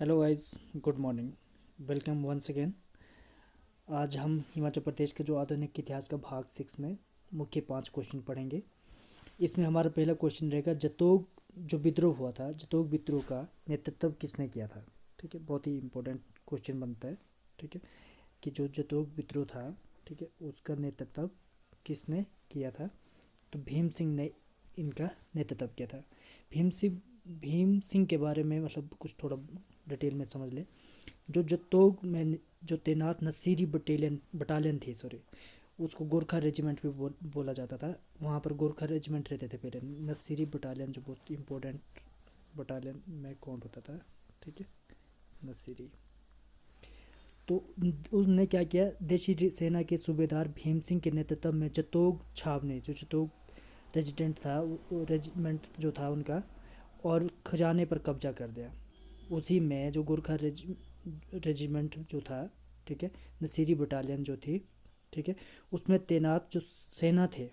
Hello guys, good morning. Welcome once again. आज हम हिमाचल प्रदेश के जो आधुनिक इतिहास का भाग 6 में मुख्य 5 क्वेश्चन पढ़ेंगे। इसमें हमारा पहला क्वेश्चन रहेगा, जतोग जो विद्रोह हुआ था, जतोग विद्रोह का नेतृत्व किसने किया था। ठीक है, बहुत ही इंपॉर्टेंट क्वेश्चन बनता है। ठीक है, कि जो जतोग विद्रोह था, ठीक है, उसका नेतृत्व किसने किया था। तो भीम सिंह ने इनका नेतृत्व किया था। भीम सिंह के बारे में मतलब कुछ थोड़ा डिटेल में समझ ले। जो जतोग में जो तैनात नसीरी बटालियन थी, सॉरी, उसको गोरखा रेजिमेंट भी बोला जाता था। वहाँ पर गोरखा रेजिमेंट रहते थे पहले। नसीरी बटालियन जो बहुत इंपॉर्टेंट बटालियन में काउंट होता था। ठीक है, नसीरी। तो उसने क्या किया, देशी सेना के सूबेदार भीम सिंह के नेतृत्व में जतोग छावनी, जो जतोग रेजिडेंट था, वो रेजिमेंट जो था उनका, और खजाने पर कब्जा कर दिया। उसी में जो गोरखा रेजिमेंट जो था, ठीक है, नसीरी बटालियन जो थी, ठीक है, उसमें तैनात जो सेना थे,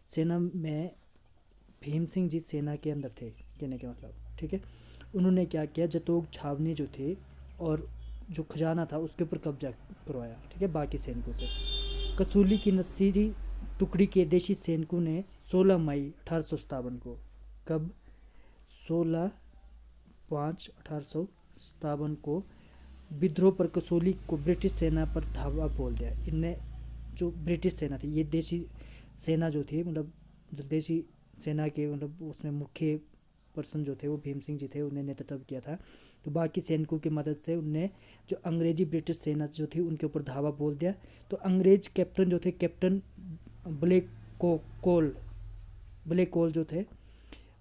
सेना में भीम सिंह जी सेना के अंदर थे, कहने का मतलब। ठीक है, उन्होंने क्या किया, जतोग छावनी जो थी और जो खजाना था उसके ऊपर कब्जा करवाया। ठीक है, बाकी सैनिकों से। कसूली की नसीरी टुकड़ी के देशी सैनिकों ने 16 मई 1857 को, कब, 16/5/1857 को विद्रोह पर कसौली को ब्रिटिश सेना पर धावा बोल दिया। इनने जो ब्रिटिश सेना थी, ये देशी सेना जो थी, मतलब जो देशी सेना के मतलब उसमें मुख्य पर्सन जो थे वो भीम सिंह जी थे, उन्हें नेतृत्व किया था। तो बाकी सैनिकों की मदद से उनने जो अंग्रेजी ब्रिटिश सेना जो थी उनके ऊपर धावा बोल दिया। तो अंग्रेज कैप्टन जो थे, कैप्टन ब्लैक कोल ब्लैक कोल जो थे,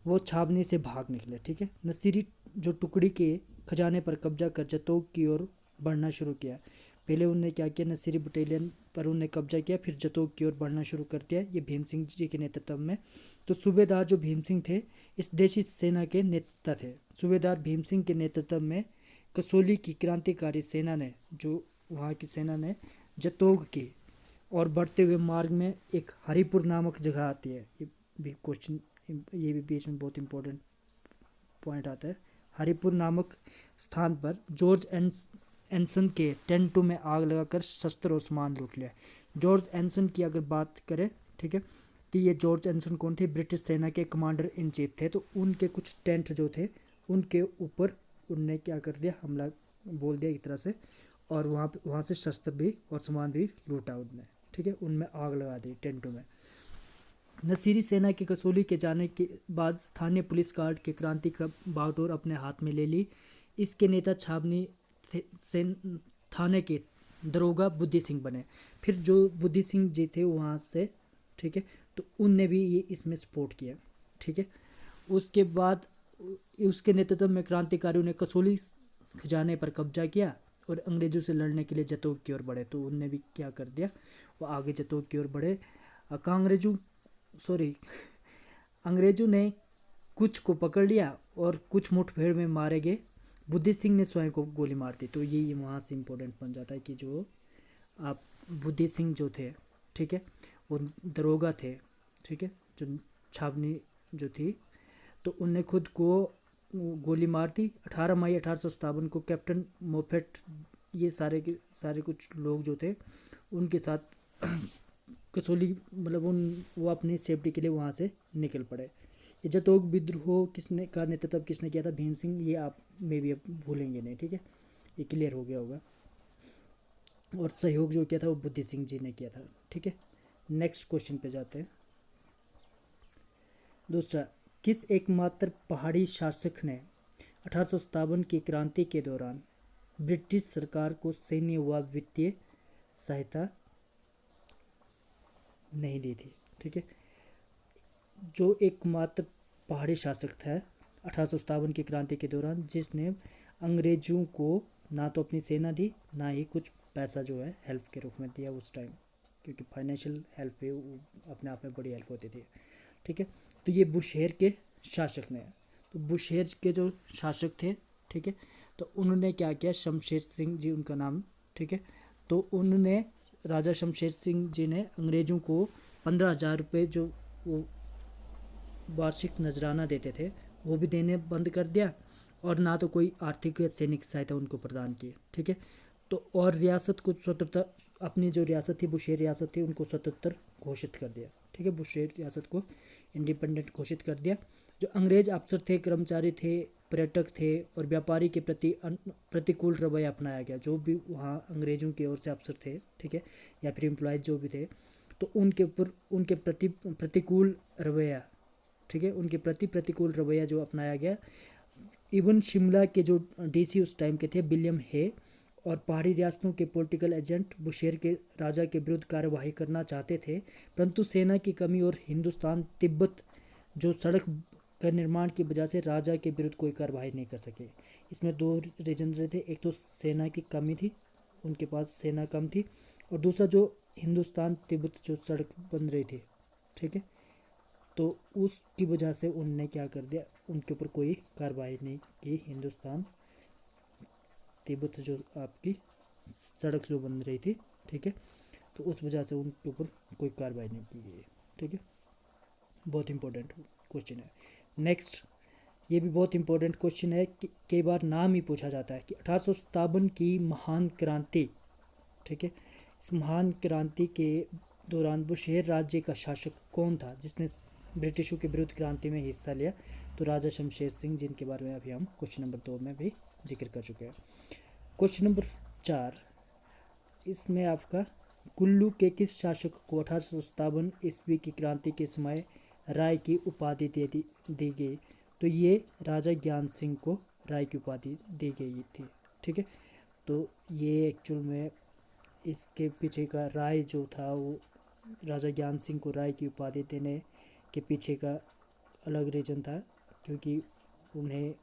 वो छावनी से भाग निकले। ठीक है, नसीरी जो टुकड़ी के खजाने पर कब्जा कर जतोग की ओर बढ़ना शुरू किया। पहले उनने क्या किया, नसीरी बटालियन पर उनने कब्जा किया, फिर जतोग की ओर बढ़ना शुरू कर दिया, ये भीम सिंह जी के नेतृत्व में। तो सूबेदार जो भीम सिंह थे, इस देशी सेना के नेता थे। सूबेदार भीम सिंह के नेतृत्व में कसौली की क्रांतिकारी सेना ने, जो वहाँ की सेना ने जतोग की और बढ़ते हुए मार्ग में एक हरिपुर नामक जगह आती है। ये भी क्वेश्चन, ये भी बीच में बहुत इंपॉर्टेंट पॉइंट आता है। हरिपुर नामक स्थान पर जॉर्ज एंसन के टेंटों में आग लगाकर शस्त्र और सामान लूट लिया। जॉर्ज एंसन की अगर बात करें, ठीक है, कि ये जॉर्ज एंसन कौन थे, ब्रिटिश सेना के कमांडर इन चीफ थे। तो उनके कुछ टेंट जो थे उनके ऊपर उनने क्या कर दिया, हमला बोल दिया एक तरह से, और वहाँ से शस्त्र भी और सामान भी लूटा उनने। ठीक है, उनमें आग लगा दी टेंटों में। नसीरी सेना के कसौली के जाने के बाद स्थानीय पुलिस गार्ड के क्रांति का बागडोर अपने हाथ में ले ली। इसके नेता छावनी थाने के दरोगा बुद्धि सिंह बने। फिर जो बुद्धि सिंह जी थे वहाँ से, ठीक है, तो उनने भी ये इसमें सपोर्ट किया। ठीक है, उसके बाद उसके नेतृत्व में क्रांतिकारियों ने कसौली खजाने पर कब्जा किया और अंग्रेजों से लड़ने के लिए जतोग की ओर बढ़े। तो उनने भी क्या कर दिया, वो आगे जतोग की ओर बढ़े। अंग्रेजों ने कुछ को पकड़ लिया और कुछ मुठभेड़ में मारे गए। बुद्धि सिंह ने स्वयं को गोली मार दी। तो ये वहाँ से इम्पोर्टेंट बन जाता है कि जो आप बुद्धि सिंह जो थे, ठीक है, वो दरोगा थे, ठीक है, जो छावनी जो थी, तो उनने खुद को गोली मार दी। 18 मई 1857 को कैप्टन मोफेट, ये सारे के सारे कुछ लोग जो थे उनके साथ कसौली, मतलब वो अपनी सेफ्टी के लिए वहाँ से निकल पड़े। ये जतोग विद्रोह का नेतृत्व किसने किया था, भीम सिंह। ये आप में भी अब भूलेंगे नहीं। ठीक है, ये क्लियर हो गया होगा। और सहयोग जो किया था वो बुद्धि सिंह जी ने किया था। ठीक है, नेक्स्ट क्वेश्चन पे जाते हैं। दूसरा, किस एकमात्र पहाड़ी शासक ने 1857 की क्रांति के दौरान ब्रिटिश सरकार को सैन्य व वित्तीय सहायता नहीं दी थी। ठीक है, जो एकमात्र पहाड़ी शासक था 1857 की क्रांति के दौरान, जिसने अंग्रेजों को ना तो अपनी सेना दी, ना ही कुछ पैसा जो है हेल्प के रूप में दिया उस टाइम, क्योंकि फाइनेंशियल हेल्प भी अपने आप में बड़ी हेल्प होती थी। ठीक है, तो ये बुशहेर के शासक ने, तो बुशहेर के जो शासक थे, ठीक है, तो उन्होंने क्या किया, शमशेर सिंह जी उनका नाम, ठीक है, तो उन्होंने, राजा शमशेर सिंह जी ने अंग्रेज़ों को 15,000 रुपये जो वो वार्षिक नजराना देते थे वो भी देने बंद कर दिया। और ना तो कोई आर्थिक या सैनिक सहायता उनको प्रदान की, ठीक है। तो और रियासत को स्वतंत्रता, अपनी जो रियासत थी बुशेर रियासत थी उनको स्वतंत्र घोषित कर दिया, ठीक है। बुशेर रियासत को इंडिपेंडेंट घोषित कर दिया। जो अंग्रेज अफसर थे, कर्मचारी थे, पर्यटक थे और व्यापारी के प्रति प्रतिकूल रवैया अपनाया गया। जो भी वहाँ अंग्रेजों की ओर से अफसर थे, ठीक है, या फिर एम्प्लॉयज जो भी थे, तो उनके ऊपर उनके प्रति प्रतिकूल रवैया, ठीक है, उनके प्रति प्रतिकूल रवैया जो अपनाया गया। इवन शिमला के जो डीसी उस टाइम के थे विलियम हे और पहाड़ी रियासतों के पॉलिटिकल एजेंट बुशेर के राजा के विरुद्ध कार्यवाही करना चाहते थे, परंतु सेना की कमी और हिंदुस्तान तिब्बत जो सड़क का निर्माण की वजह से राजा के विरुद्ध कोई कार्रवाई नहीं कर सके। इसमें दो रीजन रहे थे, एक तो सेना की कमी थी, उनके पास सेना कम थी, और दूसरा जो हिंदुस्तान तिब्बत जो सड़क बन रही थी, ठीक है, तो उसकी वजह से उनने क्या कर दिया, उनके ऊपर कोई कार्रवाई नहीं की। हिंदुस्तान तिब्बत जो आपकी सड़क जो बन रही थी, ठीक है, तो उस वजह से उनके ऊपर कोई कार्रवाई नहीं की गई, ठीक है। बहुत इंपॉर्टेंट क्वेश्चन है। नेक्स्ट, ये भी बहुत इंपॉर्टेंट क्वेश्चन है कि कई बार नाम ही पूछा जाता है कि 1857 की महान क्रांति, ठीक है, इस महान क्रांति के दौरान बुशेर राज्य का शासक कौन था जिसने ब्रिटिशों के विरुद्ध क्रांति में हिस्सा लिया? तो राजा शमशेर सिंह, जिनके बारे में अभी हम क्वेश्चन नंबर 2 में भी जिक्र कर चुके हैं। क्वेश्चन नंबर 4, इसमें आपका कुल्लू के किस शासक को 1857 ईस्वी की क्रांति के समय राय की उपाधि दी गई? तो ये राजा ज्ञान सिंह को राय की उपाधि दी गई थी, ठीक है। तो ये एक्चुअल में इसके पीछे का राय जो था वो राजा ज्ञान सिंह को राय की उपाधि देने के पीछे का अलग रीजन था, क्योंकि उन्हें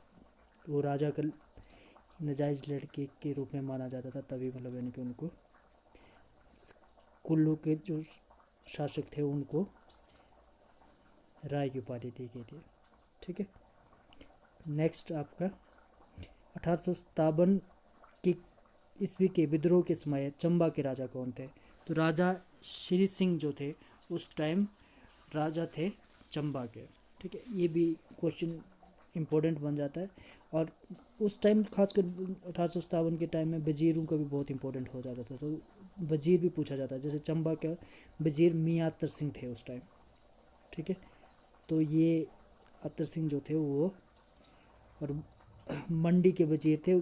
वो राजा का नाजायज़ लड़के के रूप में माना जाता था, तभी मतलब यानी कि उनको कुल्लू के जो शासक थे उनको राय की उपाधि दी गई थी, ठीक है। नेक्स्ट आपका 1857 की ईस्वी के विद्रोह के समय चंबा के राजा कौन थे? तो राजा श्री सिंह जो थे उस टाइम राजा थे चंबा के, ठीक है। ये भी क्वेश्चन इम्पोर्टेंट बन जाता है। और उस टाइम खासकर 1857 के टाइम में वजीरों का भी बहुत इंपॉर्टेंट हो जाता था, तो वजीर भी पूछा जाता है। जैसे चंबा का वजीर मियाँ अत्तर सिंह थे उस टाइम, ठीक है। तो ये अत्तर सिंह जो थे वो, और मंडी के वजीर थे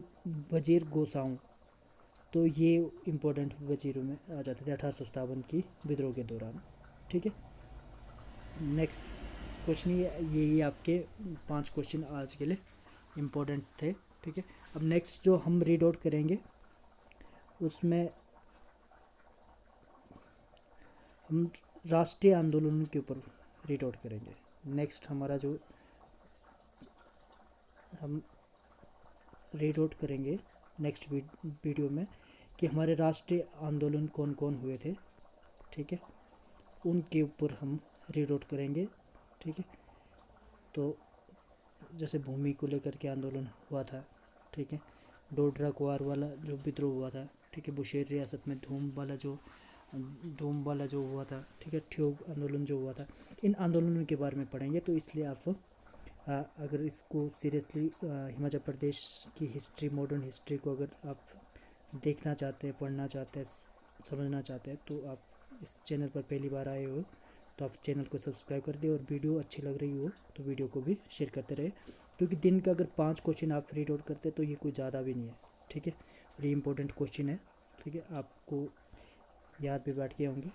वजीर गोसाऊं, तो ये इम्पोर्टेंट वजीरों में आ जाते थे 1857 की विद्रोह के दौरान, ठीक है। नेक्स्ट क्वेश्चन, यही आपके 5 क्वेश्चन आज के लिए इम्पोर्टेंट थे, ठीक है। अब नेक्स्ट जो हम रीड आउट करेंगे उसमें हम राष्ट्रीय आंदोलन के ऊपर रीड आउट करेंगे। नेक्स्ट हमारा जो हम रीड आउट करेंगे नेक्स्ट वीडियो में कि हमारे राष्ट्रीय आंदोलन कौन कौन हुए थे, ठीक है, उनके ऊपर हम रीड आउट करेंगे, ठीक है। तो जैसे भूमि को लेकर के आंदोलन हुआ था, ठीक है, डोडरा कुआर वाला जो विद्रोह हुआ था, ठीक है, बुशेर रियासत में धूम वाला जो हुआ था, ठीक है, ठियोग आंदोलन जो हुआ था, इन आंदोलनों के बारे में पढ़ेंगे। तो इसलिए आप अगर इसको सीरियसली हिमाचल प्रदेश की हिस्ट्री, मॉडर्न हिस्ट्री को अगर आप देखना चाहते हैं, पढ़ना चाहते हैं, समझना चाहते हैं, तो आप इस चैनल पर पहली बार आए हो तो आप चैनल को सब्सक्राइब कर दिए, और वीडियो अच्छी लग रही हो तो वीडियो को भी शेयर करते रहे, क्योंकि दिन का अगर 5 क्वेश्चन आप रीड आउट करते तो ये कोई ज़्यादा भी नहीं है, ठीक है। और ये इंपॉर्टेंट क्वेश्चन है, ठीक है, आपको याद भी बैठ गए होंगे।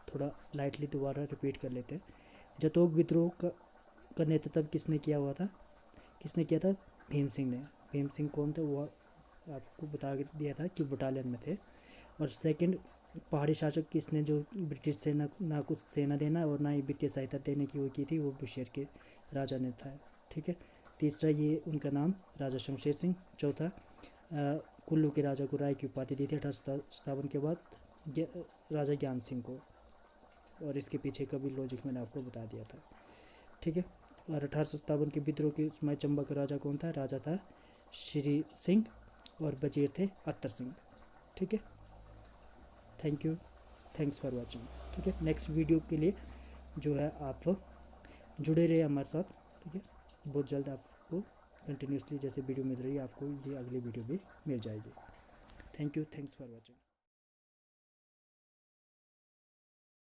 थोड़ा लाइटली दोबारा रिपीट कर लेते हैं। जतोग विद्रोह का नेतृत्व किसने किया था? भीम सिंह ने। भीम सिंह कौन थे वो आपको बता दिया था कि बटालियन में थे। और सेकंड, पहाड़ी शासक किसने जो ब्रिटिश सेना ना कुछ सेना देना और ना ही वित्तीय सहायता देने की वो की थी, वो बुशेर के राजा ने था, ठीक है। तीसरा, ये उनका नाम राजा शमशेर सिंह। चौथा, कुल्लू के राजा को राय की उपाधि दी थी 1857 के बाद राजा ज्ञान सिंह को, और इसके पीछे का भी लॉजिक मैंने आपको बता दिया था, ठीक है। और 1857 के विद्रोह के समय चंबा का राजा कौन था? राजा था श्री सिंह, और वजीर थे अत्तर सिंह, ठीक है। Thank you, thanks for watching, ठीक है। नेक्स्ट वीडियो के लिए जो है आप जुड़े रहे हमारे साथ, ठीक है। बहुत जल्द आपको कंटिन्यूसली जैसे वीडियो मिल रही है आपको, ये अगली वीडियो भी मिल जाएगी। Thank you, thanks for watching.